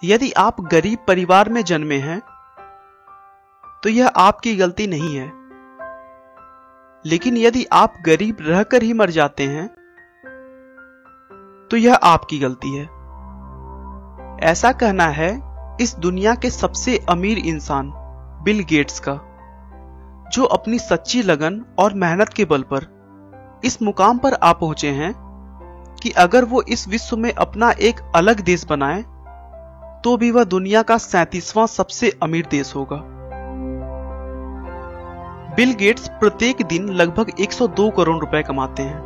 यदि आप गरीब परिवार में जन्मे हैं तो यह आपकी गलती नहीं है, लेकिन यदि आप गरीब रहकर ही मर जाते हैं तो यह आपकी गलती है। ऐसा कहना है इस दुनिया के सबसे अमीर इंसान बिल गेट्स का, जो अपनी सच्ची लगन और मेहनत के बल पर इस मुकाम पर आ पहुंचे हैं कि अगर वो इस विश्व में अपना एक अलग देश बनाए तो भी वह दुनिया का 37वां सबसे अमीर देश होगा। बिल गेट्स प्रत्येक दिन लगभग 102 करोड़ रुपए कमाते हैं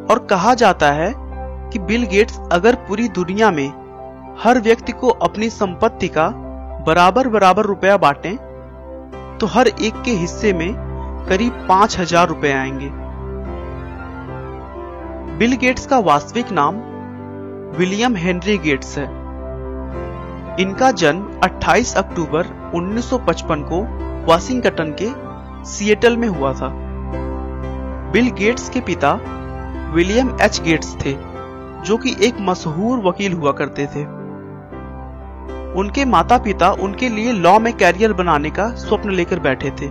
और कहा जाता है कि बिल गेट्स अगर पूरी दुनिया में हर व्यक्ति को अपनी संपत्ति का बराबर बराबर रुपया बांटें तो हर एक के हिस्से में करीब 5000 रुपए आएंगे। बिल गेट्स का वास्तविक नाम विलियम हेनरी गेट्स है। इनका जन्म 28 अक्टूबर 1955 को वाशिंगटन के सिएटल में हुआ था। बिल गेट्स के पिता विलियम एच गेट्स थे, जो कि एक मशहूर वकील हुआ करते थे। उनके माता पिता उनके लिए लॉ में कैरियर बनाने का स्वप्न लेकर बैठे थे,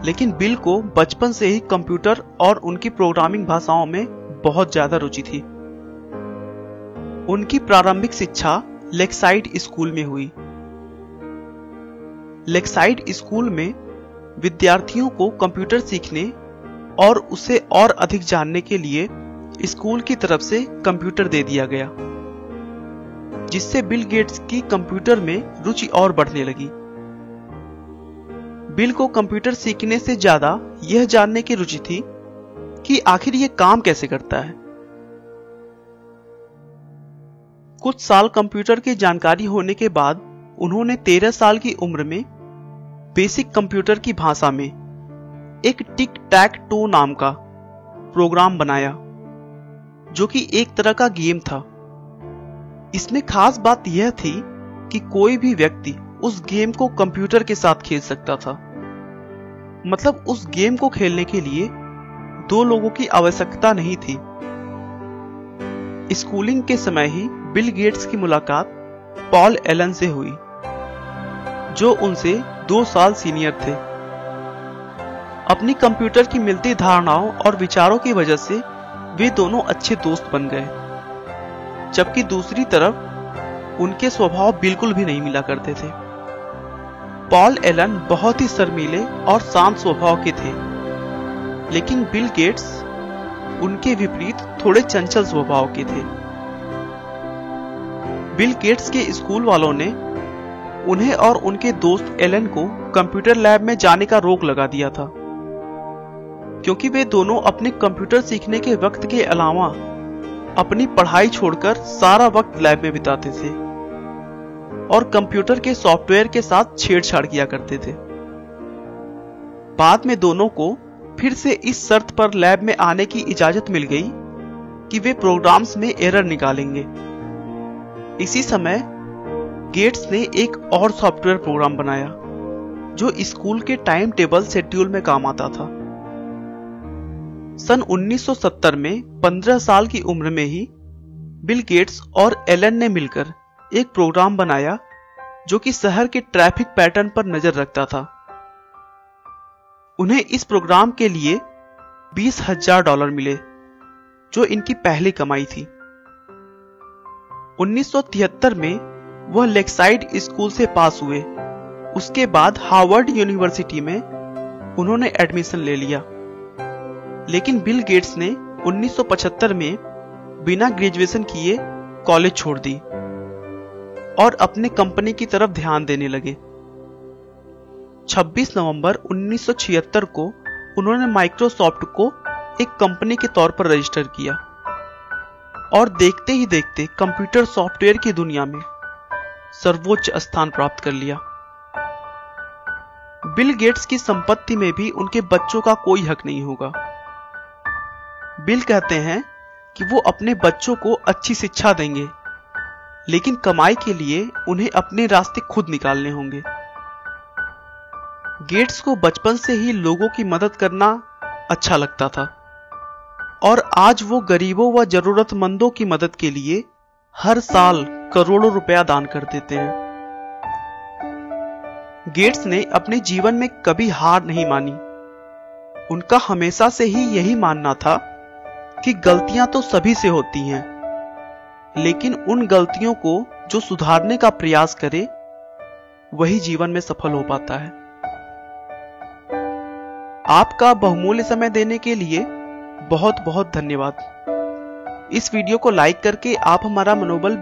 लेकिन बिल को बचपन से ही कंप्यूटर और उनकी प्रोग्रामिंग भाषाओं में बहुत ज्यादा रुचि थी। उनकी प्रारंभिक शिक्षा लेक्साइड स्कूल में हुई। लेक्साइड स्कूल में विद्यार्थियों को कंप्यूटर सीखने और उसे और अधिक जानने के लिए स्कूल की तरफ से कंप्यूटर दे दिया गया, जिससे बिल गेट्स की कंप्यूटर में रुचि और बढ़ने लगी। बिल को कंप्यूटर सीखने से ज्यादा यह जानने की रुचि थी कि आखिर यह काम कैसे करता है। कुछ साल कंप्यूटर की जानकारी होने के बाद उन्होंने 13 साल की उम्र में बेसिक कंप्यूटर की भाषा में एक टिक टैक टो नाम का प्रोग्राम बनाया, जो कि एक तरह का गेम था। इसमें खास बात यह थी कि कोई भी व्यक्ति उस गेम को कंप्यूटर के साथ खेल सकता था। मतलब उस गेम को खेलने के लिए 2 लोगों की आवश्यकता नहीं थी। स्कूलिंग के समय ही बिल गेट्स की मुलाकात पॉल एलन से हुई, जो उनसे 2 साल सीनियर थे। अपनी कंप्यूटर की मिलती धारणाओं और विचारों की वजह से वे दोनों अच्छे दोस्त बन गए, जबकि दूसरी तरफ उनके स्वभाव बिल्कुल भी नहीं मिला करते थे। पॉल एलन बहुत ही शर्मीले और शांत स्वभाव के थे, लेकिन बिल गेट्स उनके विपरीत थोड़े चंचल स्वभाव के थे। बिल गेट्स के स्कूल वालों ने उन्हें और उनके दोस्त एलन को कंप्यूटर लैब में जाने का रोक लगा दिया था, क्योंकि वे दोनों अपने कंप्यूटर सीखने के वक्त के अलावा अपनी पढ़ाई छोड़कर सारा वक्त लैब में बिताते थे और कंप्यूटर के सॉफ्टवेयर के साथ छेड़छाड़ किया करते थे। बाद में दोनों को फिर से इस शर्त पर लैब में आने की इजाजत मिल गई कि वे प्रोग्राम्स में एरर निकालेंगे। इसी समय गेट्स ने एक और सॉफ्टवेयर प्रोग्राम बनाया जो स्कूल के टाइम टेबल शेड्यूल में काम आता था। सन 1970 में 15 साल की उम्र में ही बिल गेट्स और एलन ने मिलकर एक प्रोग्राम बनाया जो कि शहर के ट्रैफिक पैटर्न पर नजर रखता था। उन्हें इस प्रोग्राम के लिए $20,000 मिले, जो इनकी पहली कमाई थी। 1973 में वह लेक्साइड स्कूल से पास हुए। उसके बाद हार्वर्ड यूनिवर्सिटी में उन्होंने एडमिशन ले लिया, लेकिन बिल गेट्स ने 1975 में बिना ग्रेजुएशन किए कॉलेज छोड़ दी और अपने कंपनी की तरफ ध्यान देने लगे। 26 नवंबर 1976 को उन्होंने माइक्रोसॉफ्ट को एक कंपनी के तौर पर रजिस्टर किया और देखते ही देखते कंप्यूटर सॉफ्टवेयर की दुनिया में सर्वोच्च स्थान प्राप्त कर लिया। बिल गेट्स की संपत्ति में भी उनके बच्चों का कोई हक नहीं होगा। बिल कहते हैं कि वो अपने बच्चों को अच्छी शिक्षा देंगे, लेकिन कमाई के लिए उन्हें अपने रास्ते खुद निकालने होंगे। गेट्स को बचपन से ही लोगों की मदद करना अच्छा लगता था और आज वो गरीबों व जरूरतमंदों की मदद के लिए हर साल करोड़ों रुपया दान कर देते हैं। गेट्स ने अपने जीवन में कभी हार नहीं मानी। उनका हमेशा से ही यही मानना था कि गलतियां तो सभी से होती हैं, लेकिन उन गलतियों को जो सुधारने का प्रयास करे वही जीवन में सफल हो पाता है। आपका बहुमूल्य समय देने के लिए बहुत बहुत धन्यवाद। इस वीडियो को लाइक करके आप हमारा मनोबल